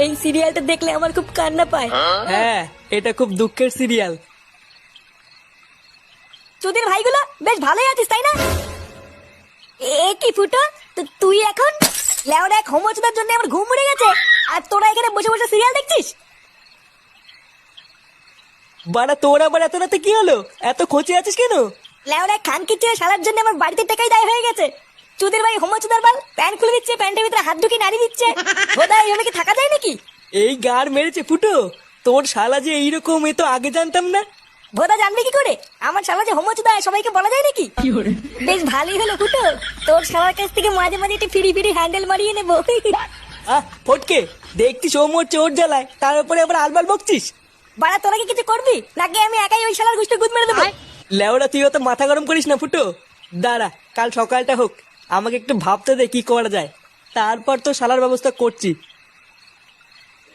এই সিরিয়ালটা দেখলে আমার খুব কান্না পায়। হ্যাঁ, এটা খুব দুঃখের সিরিয়াল। তোদের ভাইগুলো বেশ ভালোই আছিস তাই না? এ কি ফুটো, তুই এখন লেওরা এক হোমোচুদার জন্য আমার ঘুম উড়ে গেছে, আর তোরা এখানে বসে বসে সিরিয়াল দেখছিস? বাড়া তোর আবার এত রাতে কি হলো? এত খোঁচে আছিস কেন? লেওরা খানকি ছেলে শালার জন্য আমার বাড়িতে টাকাই দায় হয়ে গেছে। চুদির ভাই হোমোচুদার বাল প্যান্ট খুলে দিচ্ছে, প্যান্টের ভিতরে হাত ঢুকিয়ে নাড়ি দিচ্ছে। বোধহয় এইভাবে কি থাকা যায় নাকি? এই গার মেরেছে ফুটো, তোর শালা যে এইরকম, এ তো আগে জানতাম না। ভোদা জানবে কি করে আমার শালা যে হোমোচুদা সবাইকে বলা যায় নাকি? বেশ ভালোই হলো ফুটো, তোর শালার কাছ থেকে মাঝে মাঝে একটু ফিরি ফিরি হ্যান্ডেল মারিয়ে নেবো। আহ ফটকে, দেখছিস ও মরছে ওর জ্বালায়, তার উপরে আবার আলবাল বকছিস। বাড়া তোরা কি কিছু করবি নাকি আমি একাই ওই শালার গুষ্টি গুদ মেরে দেবো? লেওরা তুই অত মাথা গরম করিস না ফুটো। দাঁড়া, কাল সকালটা হোক, আমাকে একটু ভাবতে দে কি করা যায়, তারপর তো শালার ব্যবস্থা করছি।